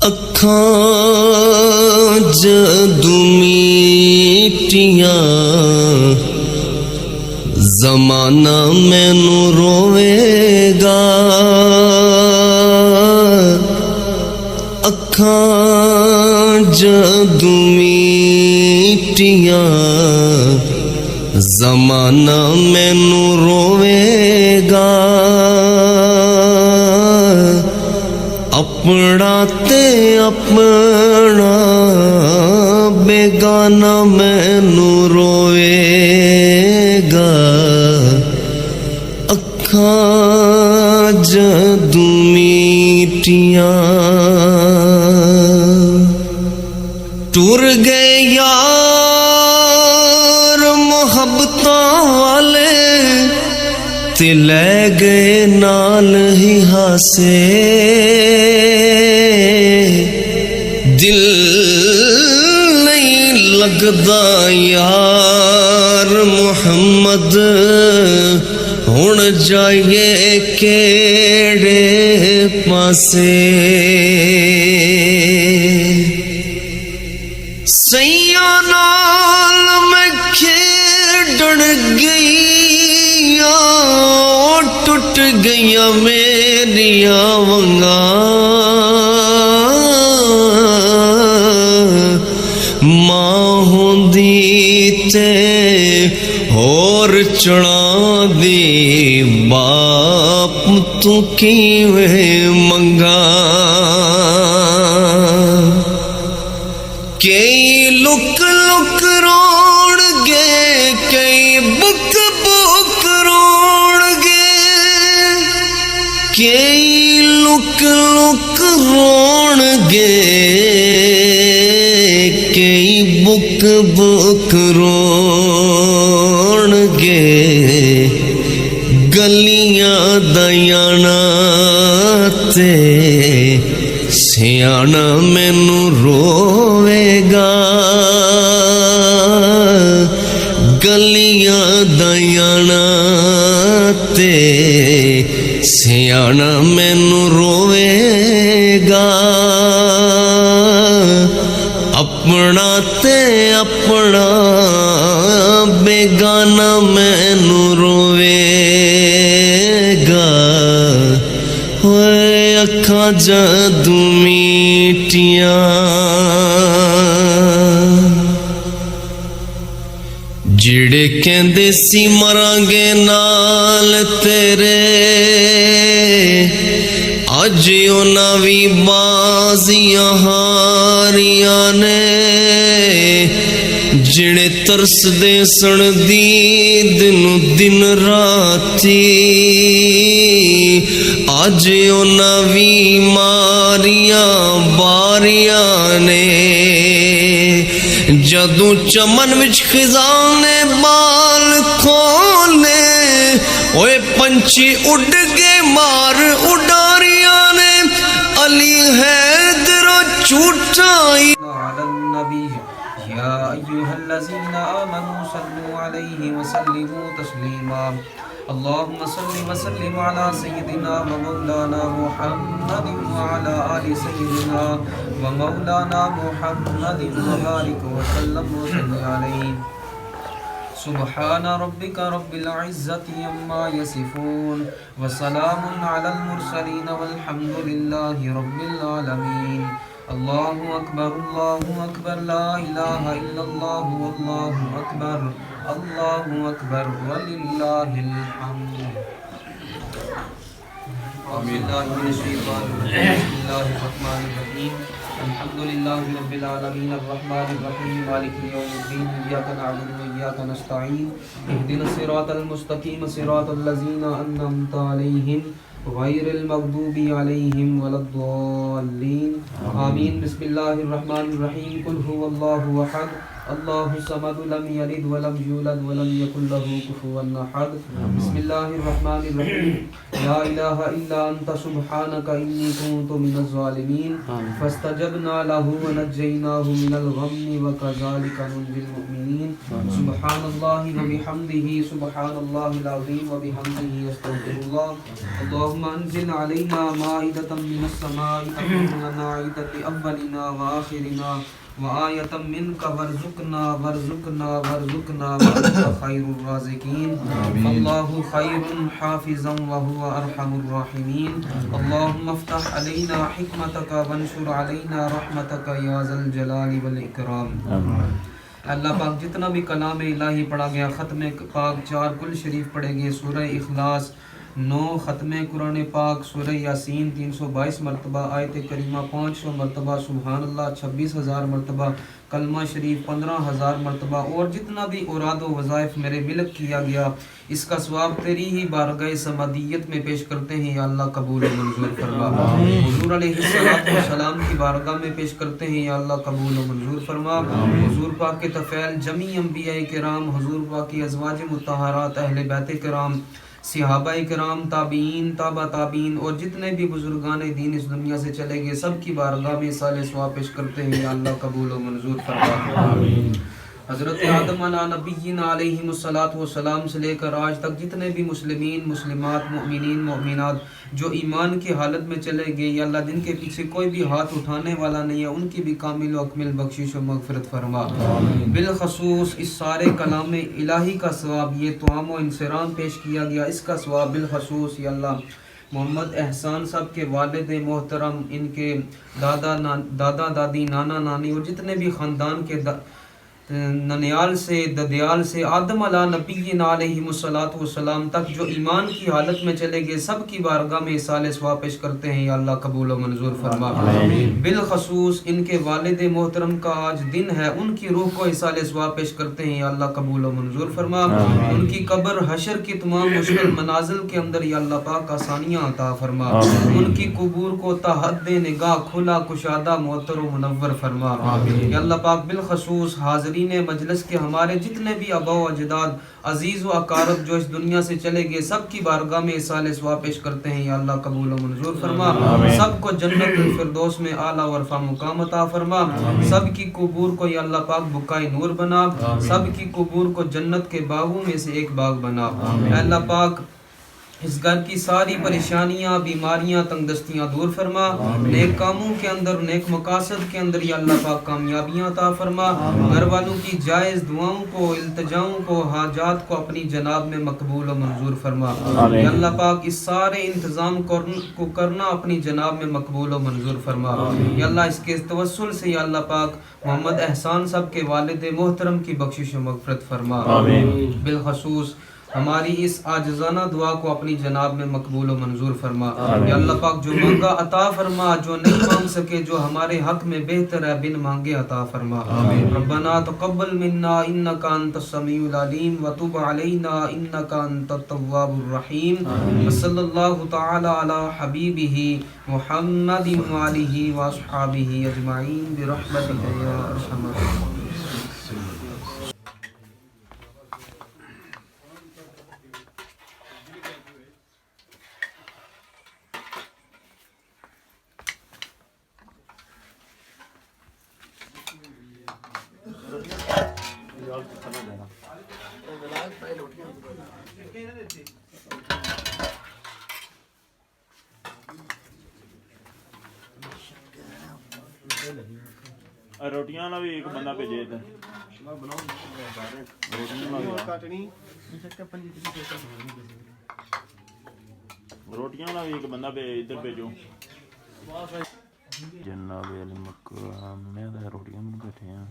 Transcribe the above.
اکھاں جدوں میٹیاں زمانہ مینوں روے گا، اکھاں جدوں میٹیاں زمانہ مینوں روے گا، اپنا تے اپنا بیگانہ مینوں روے گا، اکھاں جدوں میٹیاں ٹر گئے یار محبتاں والے تے لے گئے نال ہی ہاسے، دل نہیں لگدا یار محمد ہن جائیے کیڑے پاسے، سیاں نال میں کھیڈن گئی ٹٹ گئیاں میریاں ونگاں، ماں ہوندی تے ہور چڑھا دی باپ تو کیویں منگا، کئی لک لک روڑ گے کئی بک بک روڑ گے، کئی لک لک روڑ گے کئی بک بک روڑ گے، گلیاں دیانا تے سیانا مینوں روے گا، گلیاں دیانا تے سیانا مینوں روے گا، اپنا تے اپنا بیگانہ مینوں روے گا، ہوئے اکھاں جدوں میٹیاں جڑے کہندے سی مرانگے نال تیرے، اج انہاں وی بازیاں ہاریاں نے، جڑے ترس دے سن دید نو دن راتی، اج انہاں وی ماریاں باریاں نے، جدوں چمن وچ خزاں نے بال کھولے، اوے پنچھی اڈ گئے مار اڈاریاں نے، علی حیدر چوٹائی على النبي يا أيها الذين آمنوا صلوا عليه وسلموا تسليما اللهم صل وسلم على سيدنا ومولانا محمد وعلى آل سيدنا ومولانا محمد وبارك وسلم وصل عليه سبحان ربك رب العزة عما يصفون وسلام على المرسلين والحمد لله رب العالمين اللہ اکبر لا الہ الا اللہ واللہ اکبر وللہ الحمد اعوذ باللہ من الشیطان الرجیم بسم اللہ الرحمن الرحیم الحمد للہ رب العالمین الرحمن الرحیم مالک یوم الدین ایاک نعبد و ایاک نستعین اہدنا الصراط المستقیم صراط الذین انعمت علیہم غیر المغضوب علیہم ولا الضالین آمین بسم اللہ الرحمن الرحیم قل هو اللہ احد اللہ الصمد لم یلد ولم یولد ولم یکن له کفوا احد بسم اللہ الرحمن الرحیم لا الہ الا انت سبحانک انی کنت من الظالمین فاستجبنا له ونجیناه من الغم وکذلک ننجی المؤمنین سبحان اللہ وبحمدہ سبحان اللہ العظیم وبحمدہ استغفر اللہ اللہم انزل علینا مائدة من السماء تكون لنا عیدة اولنا وآخرنا وآیة منك وارزقنا وارزقنا وارزقنا وانت خیر الرازقین اللہ خیر حافظا وهو ارحم الراحمین اللہم افتح علینا حکمتک وانشر علینا رحمتک یا ذا الجلال والاکرام۔ اللہ پاک جتنا بھی کلام الہی پڑھا گیا، ختم پاک 4 کل شریف پڑھے گئے، سورہ اخلاص 9، ختم قرآن پاک سورہ یاسین 322 مرتبہ، آیت کریمہ 500 مرتبہ، سبحان اللہ 26,000 مرتبہ، کلمہ شریف 15,000 مرتبہ، اور جتنا بھی اوراد و وظائف میرے ملک کیا گیا، اس کا ثواب تیری ہی بارگاہ سمادیت میں پیش کرتے ہیں یا اللہ قبول و منظور فرما۔ حضور علیہ السلام کی بارگاہ میں پیش کرتے ہیں یا اللہ قبول و منظور فرما۔ حضور پاک کے طفیل جمیع انبیاء کرام، حضور پاک کی ازواج مطہرات، اہل بیت کرام، صحابہ کرام، تابعین، تابع تابعین، اور جتنے بھی بزرگان دین اس دنیا سے چلے گئے، سب کی بارگاہ میں سال ثواب پیش کرتے ہیں یا اللہ قبول و منظور فرما۔ حضرت آدم علیہ نبینا علیہ الصلاۃ والسلام سے لے کر آج تک جتنے بھی مسلمین، مسلمات، مؤمنین، مؤمنات جو ایمان کی حالت میں چلے گئے یا اللہ جن کے پیچھے کوئی بھی ہاتھ اٹھانے والا نہیں ہے، ان کی بھی کامل و اکمل بخشش و مغفرت فرما۔ بالخصوص اس سارے کلام الہی کا ثواب، یہ توام و انصرام پیش کیا گیا، اس کا ثواب بالخصوص یا اللہ محمد احسان صاحب کے والد محترم، ان کے دادا دادی، نانا نانی، اور جتنے بھی خاندان کے ننیال سے ددیال سے آدم علیہ نبینا علیہ الصلاۃ والسلام تک جو ایمان کی حالت میں چلے گئے، سب کی بارگاہ میں اصال ثواب پیش کرتے ہیں یا اللہ قبول و منظور فرما۔ بالخصوص ان کے والد محترم کا آج دن ہے، ان کی روح کو اصال ثواب پیش کرتے ہیں یا اللہ قبول و منظور فرما۔ ان کی قبر حشر کی تمام مشکل منازل کے اندر یا اللہ پاک آسانیاں عطا فرما۔ ان کی قبور کو تا حد نگاہ کھلا کشادہ معطر و منور فرما یا اللہ پاک۔ بالخصوص حاضرین مجلس کے ہمارے جتنے بھی آباء و اجداد، عزیز و اقارب جو اس دنیا سے چلے گئے، سب کی بارگاہ میں اصال ثواب پیش کرتے ہیں یا اللہ قبول و منظور فرما۔ سب کو جنت الفردوس میں اعلیٰ و رفع مقام عطا فرما۔ سب کی قبور کو یا اللہ پاک بقائے نور بنا، سب کی قبور کو جنت کے باغوں میں سے ایک باغ بنا۔ اے اللہ پاک اس گھر کی ساری پریشانیاں، بیماریاں، تنگ دستیاں دور فرما۔ نیک کاموں کے اندر، نیک مقاصد کے اندر یا اللہ پاک کامیابیاں عطا فرما۔ گھر والوں کی جائز دعاؤں کو، التجاؤں کو، حاجات کو اپنی جناب میں مقبول و منظور فرما یا اللہ پاک۔ اس سارے انتظام کو کرنا اپنی جناب میں مقبول و منظور فرما یا اللہ۔ اس کے توسل سے یا اللہ پاک محمد احسان صاحب کے والد محترم کی بخشش و مغفرت فرما۔ بالخصوص ہماری اس عاجزانہ دعا کو اپنی جناب میں مقبول و منظور فرما یا اللہ پاک۔ جو مانگا عطا فرما، جو نہیں مانگ سکے، جو ہمارے حق میں بہتر ہے، بن مانگے عطا فرما۔ ربنا تقبل منا انک انت السمیع العلیم وتب علینا انک انت التواب الرحیم وصلی اللہ تعالی علی حبیبہ محمد وآلہ واصحابہ اجمعین برحمتک یا ارحم الراحمین۔ روٹیاں والا بھی ایک بندہ بھیجے ادھر، روٹیاں والا بھی ایک بندہ ادھر بھیجو۔ جناب علی مقام میں روٹیاں میں بیٹھے ہیں۔